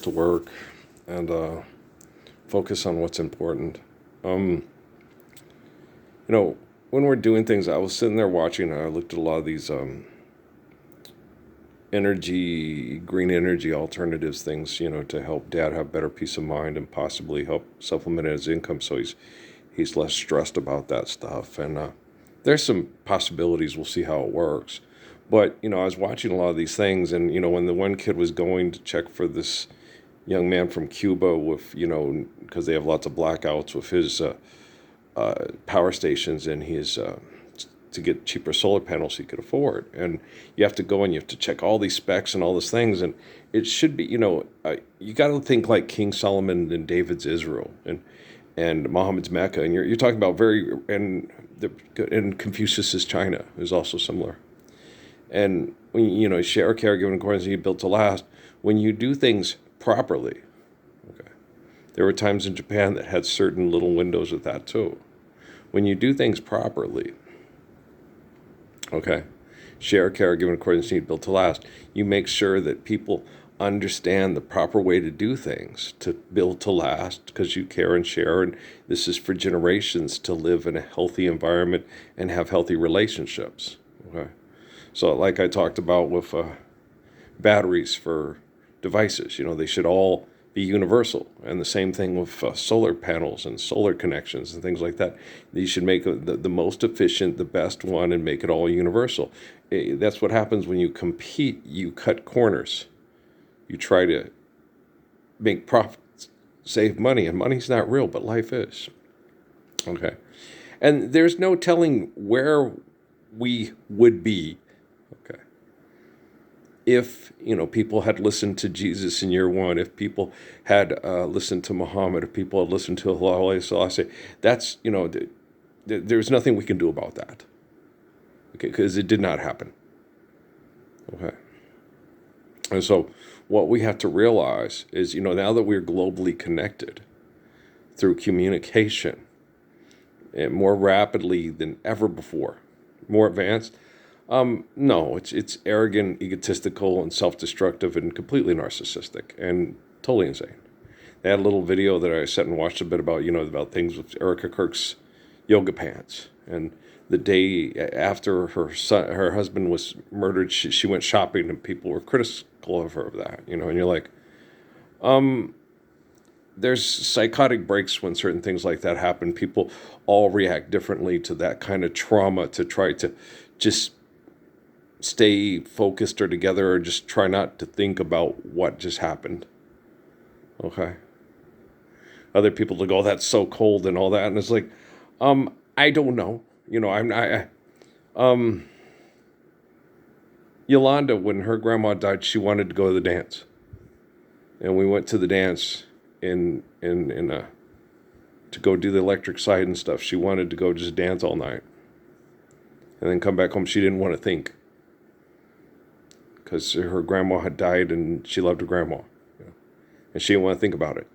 to work and focus on what's important. Um, when we're doing things, I was sitting there watching, and I looked at a lot of these green energy alternatives things, to help dad have better peace of mind and possibly help supplement his income so he's less stressed about that stuff. And there's some possibilities. We'll see how it works. But, I was watching a lot of these things, and, when the one kid was going to check for this young man from Cuba with, because they have lots of blackouts with his power stations, and his to get cheaper solar panels he could afford. And you have to go and you have to check all these specs and all these things. And it should be, you got to think like King Solomon and David's Israel and Muhammad's Mecca. And you're talking about and Confucius's China is also similar. And when share, care, give, and accordance, you built to last. When you do things properly, okay. There were times in Japan that had certain little windows of that too. When you do things properly, okay, share, care, give, and accordance, need, built to last. You make sure that people understand the proper way to do things to build to last because you care and share, and this is for generations to live in a healthy environment and have healthy relationships. Okay. So like I talked about with batteries for devices, they should all be universal. And the same thing with solar panels and solar connections and things like that. You should make the most efficient, the best one, and make it all universal. That's what happens when you compete. You cut corners. You try to make profits, save money, and money's not real, but life is. Okay. And there's no telling where we would be, okay, if people had listened to Jesus in year one, if people had listened to Muhammad, if people had listened to Allah Selassie, that's there's nothing we can do about that, okay, because it did not happen, okay. And so what we have to realize is now that we're globally connected through communication and more rapidly than ever before, more advanced. No, it's arrogant, egotistical, and self-destructive, and completely narcissistic, and totally insane. They had a little video that I sat and watched a bit about, about things with Erica Kirk's yoga pants, and the day after her husband was murdered, she went shopping, and people were critical of her of that, and you're like, there's psychotic breaks when certain things like that happen. People all react differently to that kind of trauma to try to just stay focused or together or just try not to think about what just happened. Okay. Other people to go, that's so cold and all that. And it's like, I don't know. Yolanda, when her grandma died, she wanted to go to the dance. And we went to the dance to go do the electric side and stuff. She wanted to go just dance all night. And then come back home. She didn't want to think. Because her grandma had died and she loved her grandma. And she didn't want to think about it.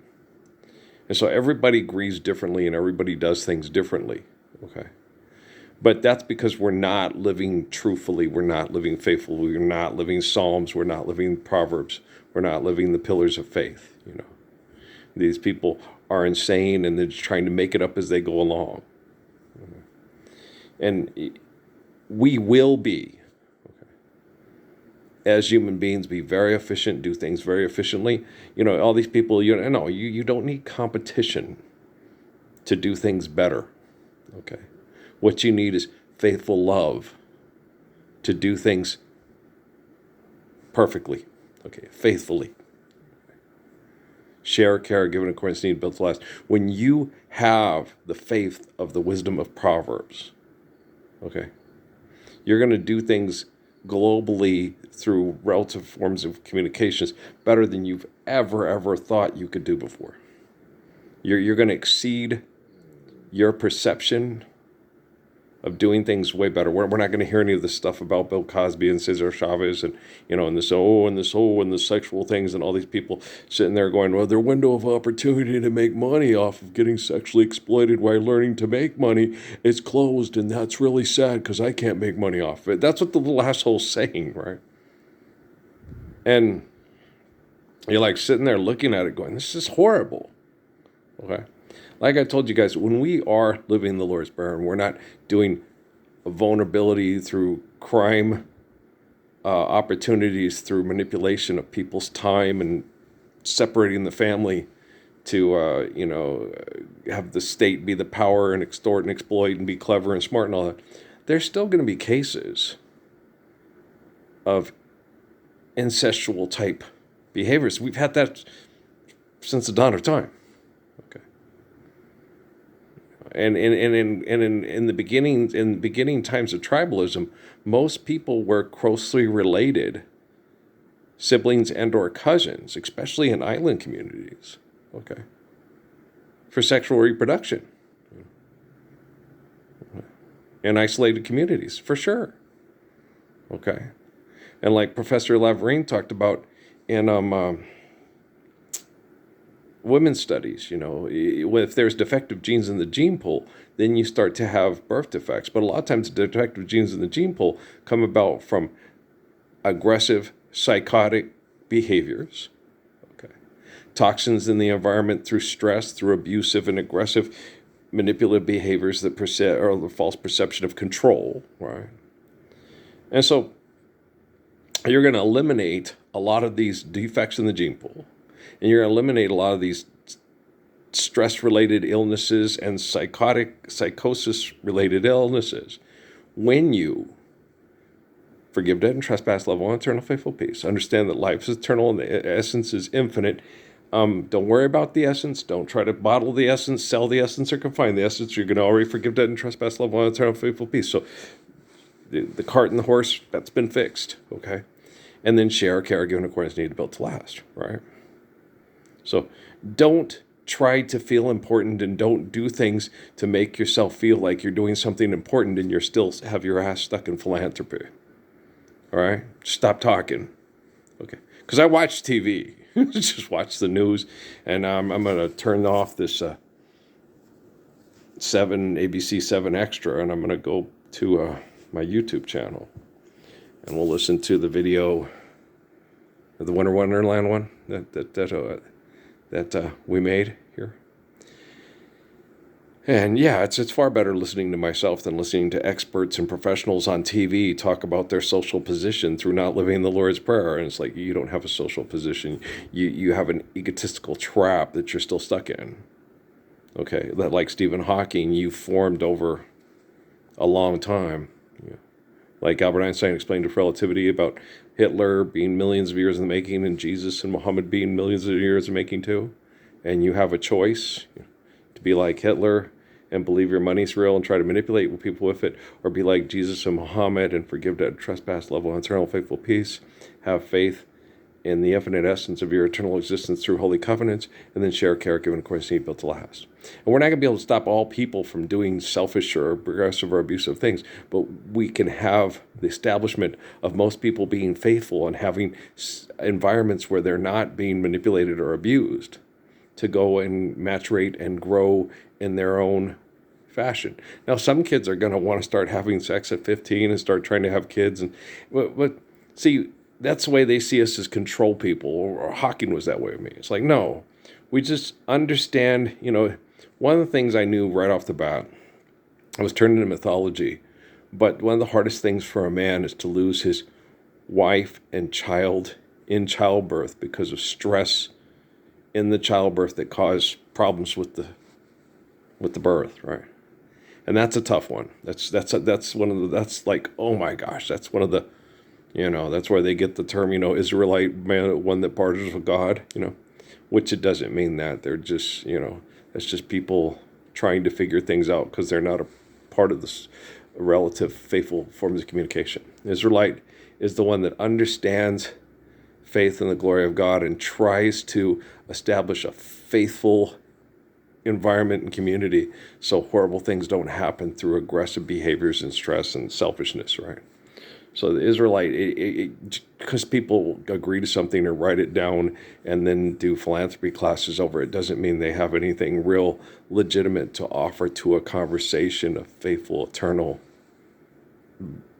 And so everybody grieves differently and everybody does things differently. Okay. But that's because we're not living truthfully. We're not living faithfully. We're not living Psalms. We're not living Proverbs. We're not living the pillars of faith. These people are insane and they're just trying to make it up as they go along. And we will be, as human beings, be very efficient, do things very efficiently. All these people, you don't need competition to do things better. Okay. What you need is faithful love to do things perfectly. Okay. Faithfully. Share, care, give in accordance to need, built to last. When you have the faith of the wisdom of Proverbs, okay, you're going to do things globally through relative forms of communications better than you've ever thought you could do before. You're going to exceed your perception of doing things way better. We're not going to hear any of this stuff about Bill Cosby and Cesar Chavez and and the sexual things and all these people sitting there going, well, their window of opportunity to make money off of getting sexually exploited while learning to make money is closed, and that's really sad because I can't make money off of it. That's what the little asshole's saying, right? And You're like sitting there looking at it going, this is horrible. Okay. Like I told you guys, when we are living the Lord's Prayer and we're not doing vulnerability through crime opportunities, through manipulation of people's time and separating the family to, have the state be the power and extort and exploit and be clever and smart and all that, there's still going to be cases of incestual type behaviors. We've had that since the dawn of time. Okay. And in the beginning times of tribalism, most people were closely related, siblings and or cousins, especially in island communities. Okay. For sexual reproduction. In isolated communities, for sure. Okay. And like Professor Laverine talked about in women's studies, if there's defective genes in the gene pool, then you start to have birth defects. But a lot of times the defective genes in the gene pool come about from aggressive, psychotic behaviors, okay, toxins in the environment through stress, through abusive and aggressive manipulative behaviors that or the false perception of control, right? And so you're going to eliminate a lot of these defects in the gene pool, and you're going to eliminate a lot of these stress-related illnesses and psychosis-related illnesses when you forgive debt and trespass, love all eternal faithful peace. Understand that life is eternal and the essence is infinite. Don't worry about the essence. Don't try to bottle the essence, sell the essence, or confine the essence. You're going to already forgive debt and trespass, love all eternal faithful peace. So the cart and the horse, that's been fixed, okay? And then share, care, given according to need, built to last, right? So don't try to feel important and don't do things to make yourself feel like you're doing something important and you're still have your ass stuck in philanthropy. All right? Stop talking. Okay. Because I watch TV. Just watch the news. And I'm going to turn off this ABC 7 Extra, and I'm going to go to my YouTube channel. And we'll listen to the video, the Winter Wonderland one that we made here. And yeah, it's far better listening to myself than listening to experts and professionals on TV talk about their social position through not living the Lord's Prayer. And it's like, you don't have a social position. You have an egotistical trap that you're still stuck in. Okay, that like Stephen Hawking, you formed over a long time. Yeah. Like Albert Einstein explained with relativity about Hitler being millions of years in the making and Jesus and Muhammad being millions of years in the making too. And you have a choice to be like Hitler and believe your money's real and try to manipulate people with it, or be like Jesus and Muhammad and forgive debt, trespass, love all eternal faithful peace, have faith in the infinite essence of your eternal existence through holy covenants, and then share, care, given according to need, built to last. And we're not going to be able to stop all people from doing selfish or progressive or abusive things, but we can have the establishment of most people being faithful and having environments where they're not being manipulated or abused to go and maturate and grow in their own fashion. Now, some kids are going to want to start having sex at 15 and start trying to have kids. But see, that's the way they see us as control people, or Hawking was that way with me. It's like, no, we just understand, one of the things I knew right off the bat, I was turned into mythology, but one of the hardest things for a man is to lose his wife and child in childbirth because of stress in the childbirth that cause problems with the birth, right? And that's a tough one. That's like, oh my gosh, that's one of the, that's where they get the term, Israelite man, one that partners with God, which it doesn't mean that. They're just, it's just people trying to figure things out because they're not a part of this relative faithful forms of communication. Israelite is the one that understands faith in the glory of God and tries to establish a faithful environment and community so horrible things don't happen through aggressive behaviors and stress and selfishness, right? So the Israelite, because people agree to something or write it down and then do philanthropy classes over it, doesn't mean they have anything real legitimate to offer to a conversation of faithful, eternal,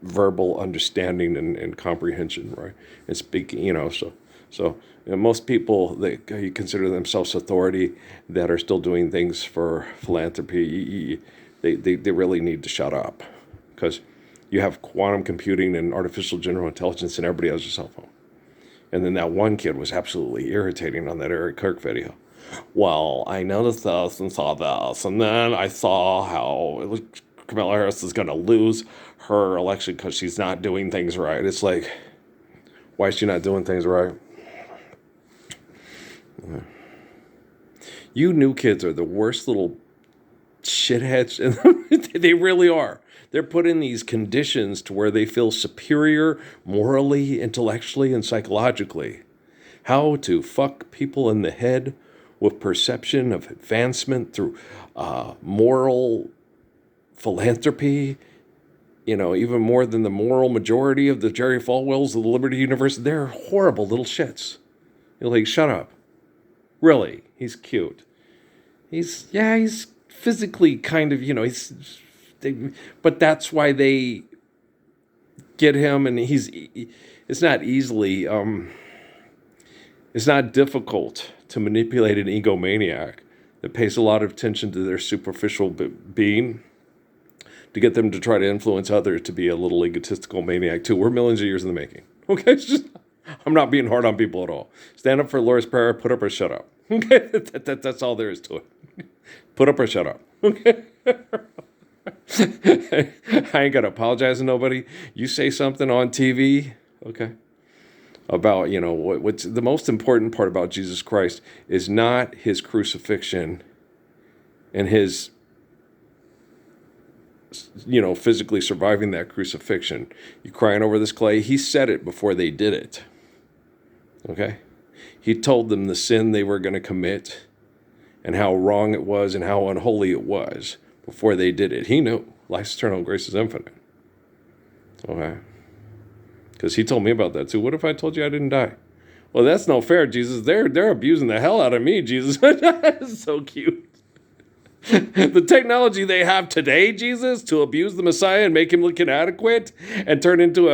verbal understanding and comprehension, right? And speaking, so So most people that you consider themselves authority that are still doing things for philanthropy, they really need to shut up, because you have quantum computing and artificial general intelligence, and everybody has a cell phone. And then that one kid was absolutely irritating on that Eric Kirk video. Well, I noticed this and saw this, and then I saw how Kamala Harris is going to lose her election because she's not doing things right. It's like, why is she not doing things right? You new kids are the worst little shitheads. They really are. They're put in these conditions to where they feel superior morally, intellectually, and psychologically. How to fuck people in the head with perception of advancement through moral philanthropy, even more than the moral majority of the Jerry Falwells of the Liberty University. They're horrible little shits. You're like, shut up. Really, he's cute. He's physically kind of, but that's why they get him, and it's not difficult to manipulate an egomaniac that pays a lot of attention to their superficial being to get them to try to influence others to be a little egotistical maniac too. We're millions of years in the making. Okay, I'm not being hard on people at all. Stand up for Lord's Prayer, put up or shut up. Okay, that's all there is to it. Put up or shut up. Okay. I ain't got to apologize to nobody. You say something on TV, okay, about, what's the most important part about Jesus Christ is not his crucifixion and his, physically surviving that crucifixion. You crying over this clay? He said it before they did it. Okay? He told them the sin they were going to commit and how wrong it was and how unholy it was before they did it. He knew life's eternal, grace is infinite. Okay? Because he told me about that too. What if I told you I didn't die? Well, that's no fair, Jesus. They're abusing the hell out of me, Jesus. That's so cute. The technology they have today, Jesus, to abuse the Messiah and make him look inadequate and turn into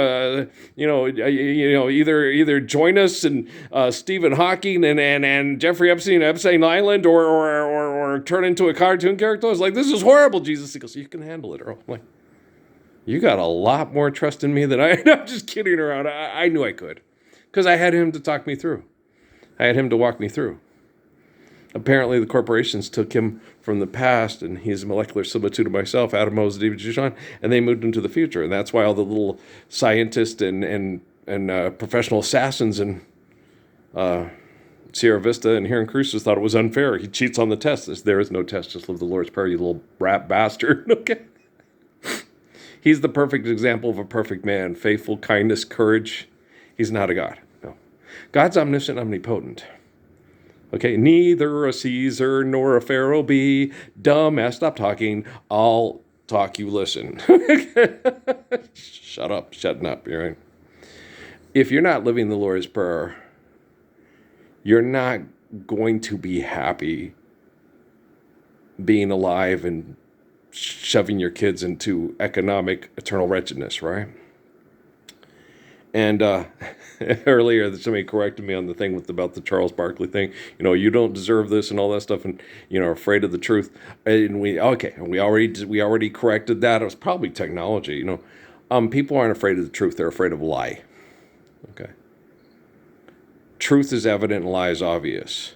either join us and Stephen Hawking and Jeffrey Epstein Island, or turn into a cartoon character. It's like, this is horrible, Jesus. He goes, you can handle it, Earl. I'm like, you got a lot more trust in me than I. I'm just kidding around. I knew I could, because I had him to talk me through. I had him to walk me through. Apparently, the corporations took him from the past, and he's a molecular similitude of myself, Adam Moses, David Jushan, and they moved him to the future. And that's why all the little scientists and professional assassins in Sierra Vista and here in Cruces thought it was unfair. He cheats on the test. There is no test. Just live the Lord's Prayer, you little rat bastard. Okay. He's the perfect example of a perfect man. Faithful, kindness, courage. He's not a God. No. God's omniscient, omnipotent. Okay, neither a Caesar nor a Pharaoh be. Dumbass, stop talking. I'll talk, you listen. Shut up, shutting up, you're right. If you're not living the Lord's Prayer, you're not going to be happy being alive and shoving your kids into economic eternal wretchedness, right? And earlier, somebody corrected me on the thing about the Charles Barkley thing. You don't deserve this and all that stuff, and afraid of the truth. And we already corrected that. It was probably technology. People aren't afraid of the truth; they're afraid of a lie. Okay. Truth is evident, and lie is obvious.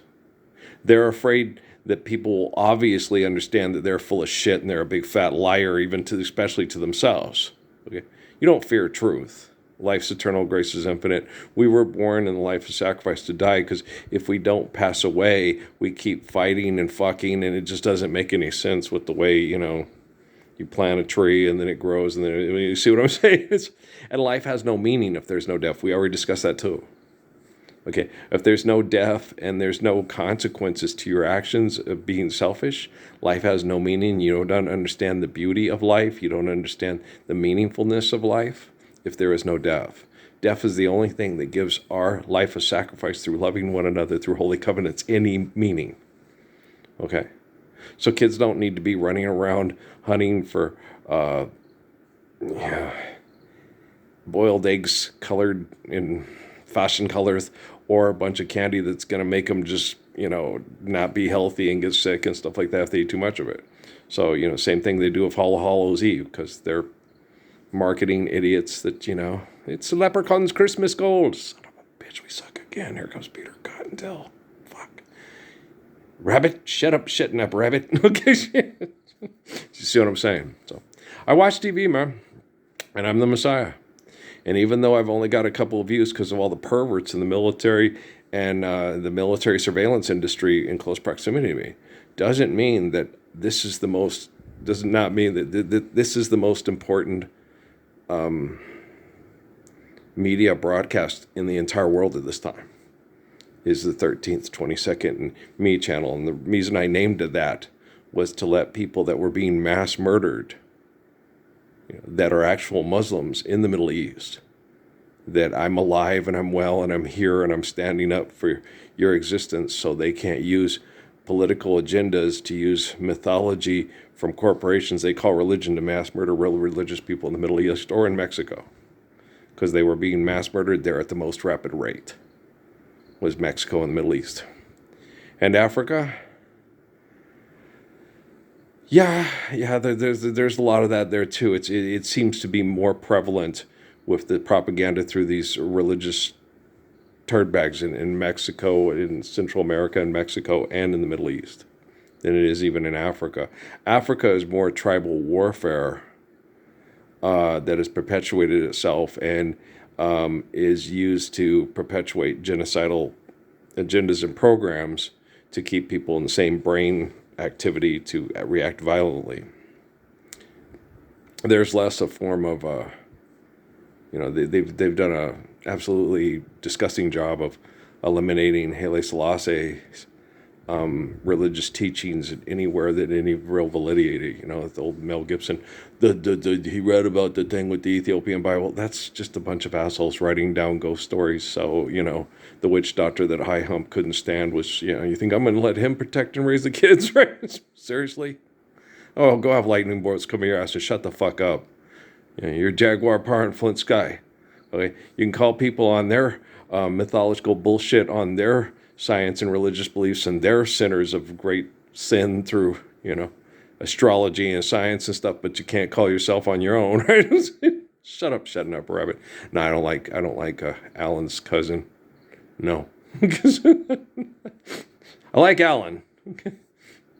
They're afraid that people will obviously understand that they're full of shit and they're a big fat liar, especially to themselves. Okay. You don't fear truth. Life's eternal, grace is infinite. We were born in the life of sacrifice to die, because if we don't pass away, we keep fighting and fucking, and it just doesn't make any sense with the way, you plant a tree and then it grows, and then you see what I'm saying? And life has no meaning if there's no death. We already discussed that too. Okay, if there's no death and there's no consequences to your actions of being selfish, life has no meaning. You don't understand the beauty of life. You don't understand the meaningfulness of life. If there is no death. Death is the only thing that gives our life of sacrifice through loving one another through holy covenants any meaning. Okay? So kids don't need to be running around hunting for boiled eggs colored in fashion colors, or a bunch of candy that's going to make them just, not be healthy and get sick and stuff like that if they eat too much of it. So, same thing they do with All Hallows Eve, because they're marketing idiots that, it's the leprechaun's Christmas gold. Son of a bitch, we suck again. Here comes Peter Cottontail. Fuck. Rabbit, shut up, shutting up, rabbit. Okay, shit. You see what I'm saying? So, I watch TV, man, and I'm the Messiah. And even though I've only got a couple of views because of all the perverts in the military and the military surveillance industry in close proximity to me, doesn't mean that this is the most, does not mean that this is the most important media broadcast in the entire world at this time. Is the 13th, 22nd, and Me channel. And the reason I named it that was to let people that were being mass murdered, that are actual Muslims in the Middle East, that I'm alive and I'm well and I'm here and I'm standing up for your existence, so they can't use political agendas to use mythology from corporations they call religion to mass murder real religious people in the Middle East or in Mexico, because they were being mass murdered there at the most rapid rate. Was Mexico and the Middle East. And Africa, yeah, there's a lot of that there too. It seems to be more prevalent with the propaganda through these religious turd bags in Mexico, in Central America and Mexico, and in the Middle East than it is even in Africa. Africa is more tribal warfare that has perpetuated itself and is used to perpetuate genocidal agendas and programs to keep people in the same brain activity to react violently. There's less a form of, they've done a absolutely disgusting job of eliminating Haile Selassie's religious teachings anywhere that any real validity. The old Mel Gibson, he read about the thing with the Ethiopian Bible. That's just a bunch of assholes writing down ghost stories. So, the witch doctor that High Hump couldn't stand was, you think I'm going to let him protect and raise the kids, right? Seriously? Oh, go have lightning bolts come to your ass and shut the fuck up. You're Jaguar Power and Flint Sky. Okay? You can call people on their mythological bullshit on their science and religious beliefs and their sinners of great sin through, astrology and science and stuff, but you can't call yourself on your own, right? Shut up, shutting up, rabbit. No, I don't like Alan's cousin. No. I like Alan. The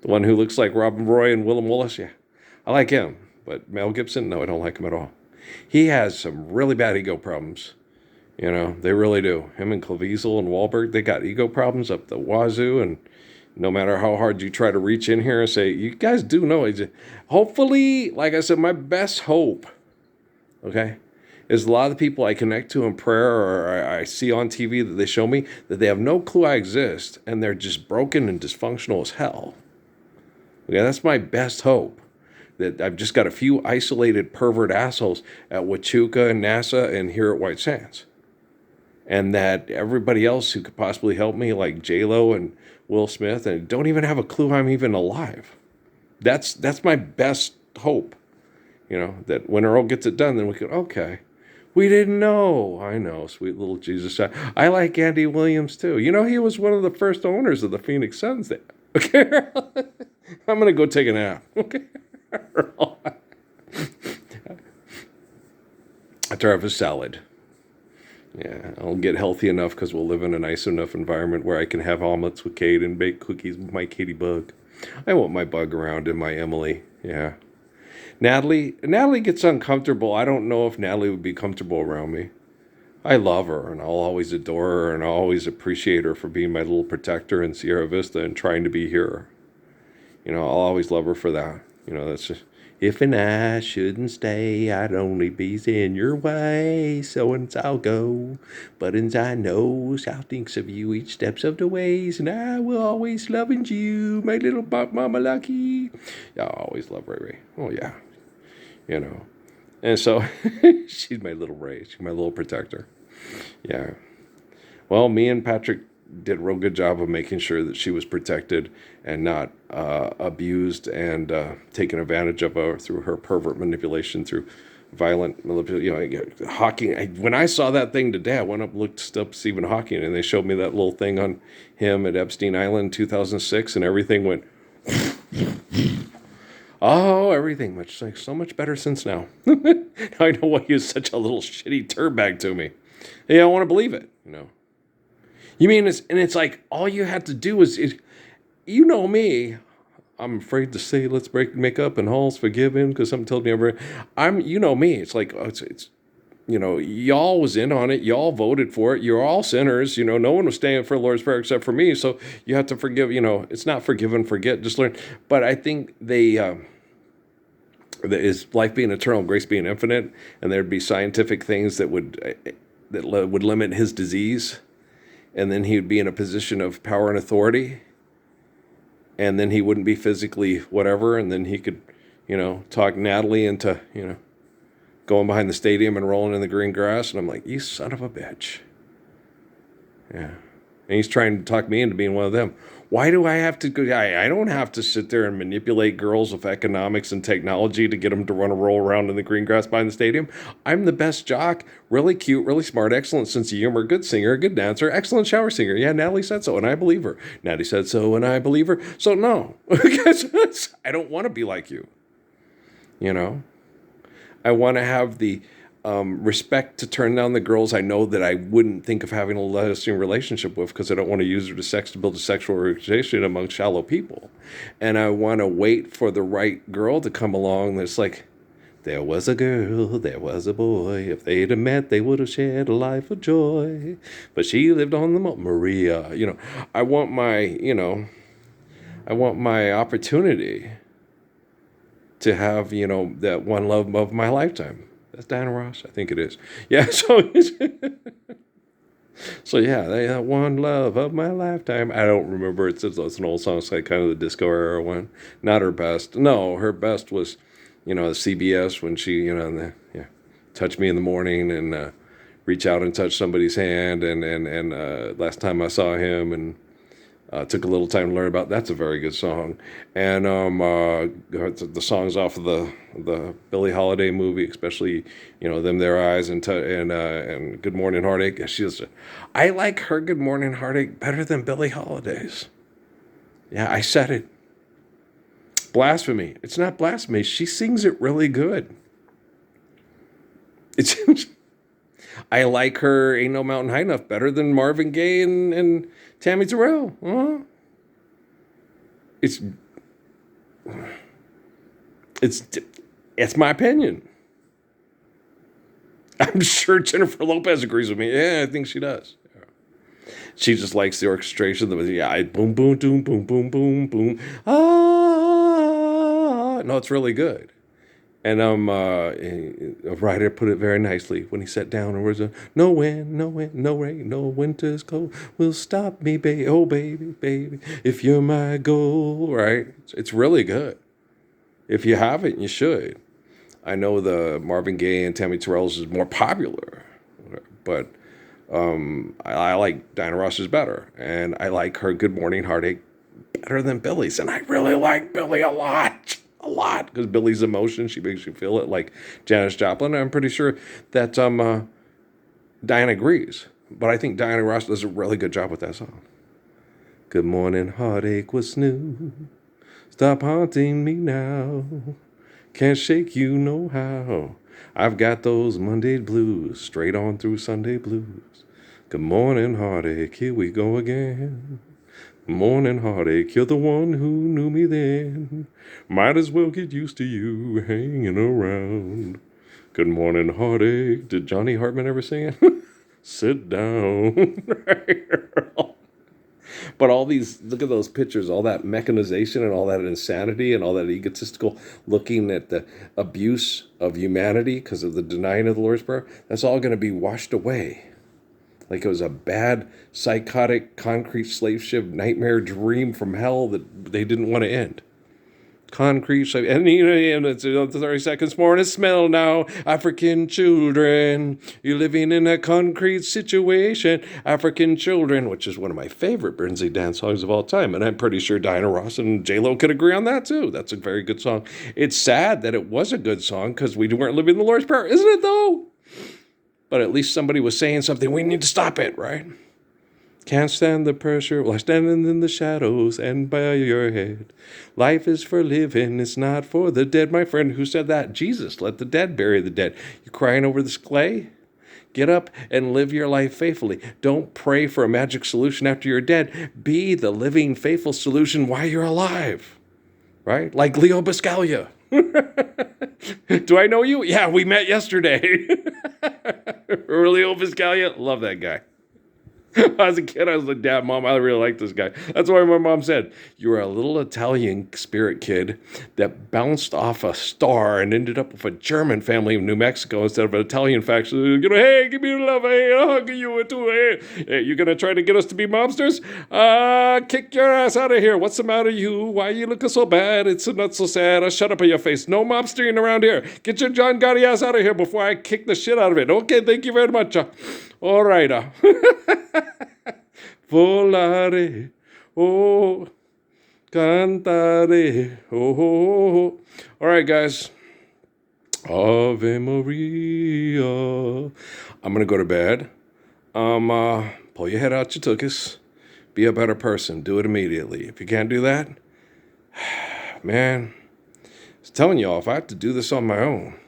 one who looks like Robin Roy and Willem Willis, yeah. I like him. But Mel Gibson, no, I don't like him at all. He has some really bad ego problems. They really do. Him and Clevezel and Wahlberg, they got ego problems up the wazoo, and no matter how hard you try to reach in here and say, you guys do know. Hopefully, like I said, my best hope, okay, is a lot of the people I connect to in prayer or I see on TV that they show me that they have no clue I exist and they're just broken and dysfunctional as hell. Okay, that's my best hope. That I've just got a few isolated pervert assholes at Huachuca and NASA and here at White Sands. And that everybody else who could possibly help me, like J-Lo and Will Smith, and don't even have a clue I'm even alive. That's my best hope. That when Earl gets it done, then we could, okay. We didn't know. I know, sweet little Jesus. I like Andy Williams, too. He was one of the first owners of the Phoenix Suns there. Okay? I'm going to go take a nap. Okay? After I have a salad. Yeah, I'll get healthy enough because we'll live in a nice enough environment where I can have omelets with Kate and bake cookies with my Katie Bug. I want my Bug around and my Emily. Yeah. Natalie gets uncomfortable. I don't know if Natalie would be comfortable around me. I love her, and I'll always adore her, and I'll always appreciate her for being my little protector in Sierra Vista and trying to be here. I'll always love her for that. That's just, if and I shouldn't stay, I'd only be in your way. So and I'll go, but as I know, I'll thinks of you each steps of the ways, and I will always loving you, my little Mama Lucky. Yeah, I always love Ray Ray. Oh yeah. And so she's my little Ray. She's my little protector. Yeah. Well, me and Patrick did a real good job of making sure that she was protected and not abused and taken advantage of through her pervert manipulation through violent, Hawking. When I saw that thing today, I went up and looked up Stephen Hawking, and they showed me that little thing on him at Epstein Island in 2006, and everything went, oh, everything so much better since now. I know why he was such a little shitty turd to me. Yeah, I want to believe it, You mean it's like all you had to do is you know me. I'm afraid to say let's make up and all's forgiven because something told me you know me. It's like it's y'all was in on it. Y'all voted for it. You're all sinners. No one was staying for the Lord's Prayer except for me. So you have to forgive. It's not forgive and forget. Just learn. But I think is life being eternal, grace being infinite, and there'd be scientific things that would limit his disease, and then he would be in a position of power and authority, and then he wouldn't be physically whatever, and then he could, talk Natalie into, going behind the stadium and rolling in the green grass, and I'm like, you son of a bitch. Yeah. And he's trying to talk me into being one of them. Why do I have to go? I don't have to sit there and manipulate girls with economics and technology to get them to roll around in the green grass behind the stadium. I'm the best jock, really cute, really smart, excellent sense of humor, good singer, good dancer, excellent shower singer. Yeah, Natalie said so, and I believe her. Natalie said so, and I believe her. So no, I don't want to be like you. I want to have the respect to turn down the girls I know that I wouldn't think of having a lasting relationship with because I don't want to use her to build a sexual relationship among shallow people. And I want to wait for the right girl to come along that's like, there was a girl, there was a boy. If they'd have met, they would have shared a life of joy. But she lived on the Maria. I want my opportunity to have, that one love of my lifetime. That's Diana Ross? I think it is. Yeah, so yeah, that one love of my lifetime. I don't remember. It's an old song. It's like kind of the disco era one. Not her best. No, her best was, CBS when she, touch me in the morning and reach out and touch somebody's hand. And last time I saw him and took a little time to learn about. That's a very good song, and the songs off of the Billie Holiday movie, especially Them Their Eyes and Good Morning Heartache. I like her Good Morning Heartache better than Billie Holiday's. Yeah, I said it. Blasphemy. It's not blasphemy. She sings it really good. It's. I like her Ain't No Mountain High Enough better than Marvin Gaye and Tammy Terrell. It's my opinion. I'm sure Jennifer Lopez agrees with me. Yeah, I think she does. She just likes the orchestration. Boom, boom, boom, boom, boom, boom, boom. No, it's really good. And a writer put it very nicely when he sat down and was no wind, no rain, no winter's cold will stop me, baby. Oh, baby, if you're my goal, right? It's really good. If you haven't, you should. I know the Marvin Gaye and Tammy Terrell's is more popular, but I like Diana Ross's better, and I like her Good Morning Heartache better than Billy's, and I really like Billy a lot, because Billy's emotion, she makes you feel it like Janis Joplin. I'm pretty sure that Diana agrees, but I think Diana Ross does a really good job with that song. Good morning, heartache, what's new? Stop haunting me now. Can't shake you no how. I've got those Monday blues, straight on through Sunday blues. Good morning, heartache, here we go again. Morning, heartache, you're the one who knew me then. Might as well get used to you hanging around. Good morning, heartache. Did Johnny Hartman ever sing it? Sit down. But all these, look at those pictures, all that mechanization and all that insanity and all that egotistical looking at the abuse of humanity because of the denying of the Lord's Prayer, that's all going to be washed away. Like it was a bad, psychotic, concrete slave ship nightmare dream from hell that they didn't want to end. concrete shape. And, and it's 30 seconds more and it's smell now. African children, you're living in a concrete situation. African children, which is one of my favorite Brinsley dance songs of all time. And I'm pretty sure Diana Ross and J-Lo could agree on that too. That's a very good song. It's sad that it was a good song because we weren't living the Lord's Prayer, isn't it though? But at least somebody was saying something. We need to stop it, right? Can't stand the pressure while standing in the shadows and by your head. Life is for living, it's not for the dead. My friend who said that, Jesus, let the dead bury the dead. You crying over this clay? Get up and live your life faithfully. Don't pray for a magic solution after you're dead. Be the living, faithful solution while you're alive. Right? Like Leo Biscaglia. Do I know you? Yeah, we met yesterday. Leo Biscaglia, love that guy. As a kid, I was like, Dad, Mom, I really like this guy. That's why my mom said, you were a little Italian spirit kid that bounced off a star and ended up with a German family in New Mexico instead of an Italian faction. Hey, give me love. Hey, I'll hug you too. Hey, you going to try to get us to be mobsters? Kick your ass out of here. What's the matter, you? Why you looking so bad? It's not so sad. Shut up in your face. No mobstering around here. Get your John Gotti ass out of here before I kick the shit out of it. Okay, thank you very much. All right. Volare, oh, cantare, oh. All right, guys. Ave Maria. I'm going to go to bed. Pull your head out your tuchus. Be a better person. Do it immediately. If you can't do that, man, I was telling y'all, if I have to do this on my own,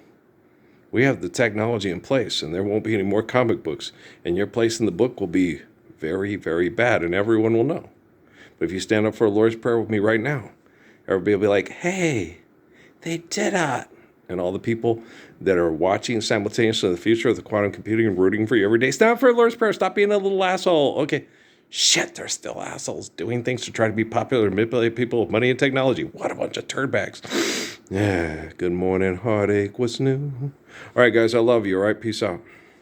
we have the technology in place and there won't be any more comic books. And your place in the book will be very, very bad and everyone will know. But if you stand up for a Lord's Prayer with me right now, everybody will be like, hey, they did it. And all the people that are watching simultaneously the future of the quantum computing and rooting for you every day, stand up for a Lord's Prayer. Stop being a little asshole. Okay. Shit, they're still assholes doing things to try to be popular and manipulate people with money and technology. What a bunch of turdbags. Yeah, good morning, heartache. What's new? All right, guys, I love you. All right, peace out.